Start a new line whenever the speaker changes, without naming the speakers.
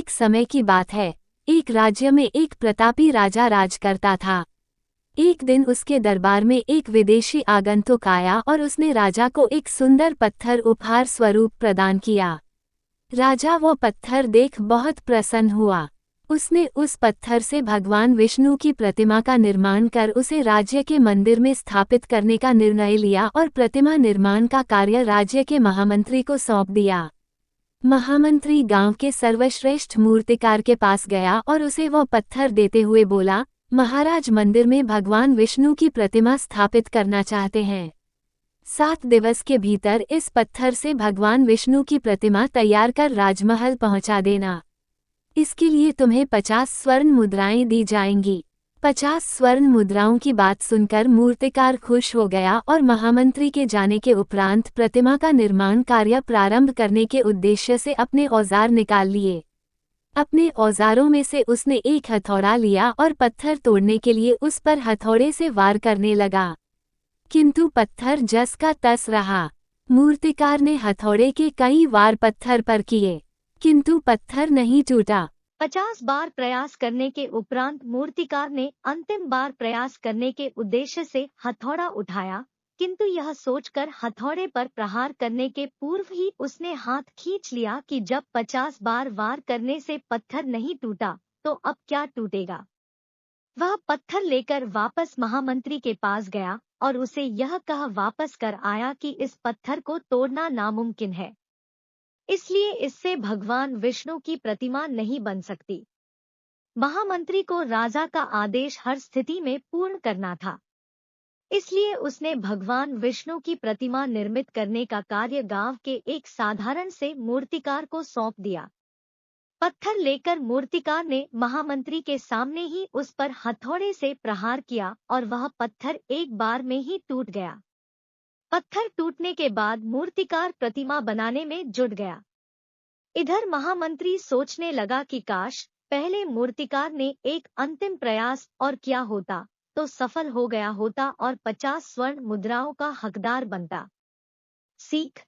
एक समय की बात है। एक राज्य में एक प्रतापी राजा राज करता था। एक दिन उसके दरबार में एक विदेशी आगंतुक आया और उसने राजा को एक सुंदर पत्थर उपहार स्वरूप प्रदान किया। राजा वो पत्थर देख बहुत प्रसन्न हुआ। उसने उस पत्थर से भगवान विष्णु की प्रतिमा का निर्माण कर उसे राज्य के मंदिर में स्थापित करने का निर्णय लिया और प्रतिमा निर्माण का कार्य राज्य के महामंत्री को सौंप दिया। महामंत्री गांव के सर्वश्रेष्ठ मूर्तिकार के पास गया और उसे वो पत्थर देते हुए बोला, महाराज मंदिर में भगवान विष्णु की प्रतिमा स्थापित करना चाहते हैं। 7 दिवस के भीतर इस पत्थर से भगवान विष्णु की प्रतिमा तैयार कर राजमहल पहुंचा देना। इसके लिए तुम्हें 50 स्वर्ण मुद्राएं दी जाएंगी। 50 स्वर्ण मुद्राओं की बात सुनकर मूर्तिकार खुश हो गया और महामंत्री के जाने के उपरांत प्रतिमा का निर्माण कार्य प्रारंभ करने के उद्देश्य से अपने औजार निकाल लिए। अपने औजारों में से उसने एक हथौड़ा लिया और पत्थर तोड़ने के लिए उस पर हथौड़े से वार करने लगा, किंतु पत्थर जस का तस रहा। मूर्तिकार ने हथौड़े के कई वार पत्थर पर किए, किंतु पत्थर नहीं टूटा।
50 बार प्रयास करने के उपरांत मूर्तिकार ने अंतिम बार प्रयास करने के उद्देश्य से हथौड़ा उठाया, किंतु यह सोचकर हथौड़े पर प्रहार करने के पूर्व ही उसने हाथ खींच लिया कि जब 50 बार वार करने से पत्थर नहीं टूटा तो अब क्या टूटेगा। वह पत्थर लेकर वापस महामंत्री के पास गया और उसे यह कह वापस कर आया कि इस पत्थर को तोड़ना नामुमकिन है, इसलिए इससे भगवान विष्णु की प्रतिमा नहीं बन सकती। महामंत्री को राजा का आदेश हर स्थिति में पूर्ण करना था, इसलिए उसने भगवान विष्णु की प्रतिमा निर्मित करने का कार्य गांव के एक साधारण से मूर्तिकार को सौंप दिया। पत्थर लेकर मूर्तिकार ने महामंत्री के सामने ही उस पर हथौड़े से प्रहार किया और वह पत्थर एक बार में ही टूट गया। पत्थर टूटने के बाद मूर्तिकार प्रतिमा बनाने में जुट गया। इधर महामंत्री सोचने लगा कि काश पहले मूर्तिकार ने एक अंतिम प्रयास और किया होता तो सफल हो गया होता और 50 स्वर्ण मुद्राओं का हकदार बनता। सीख।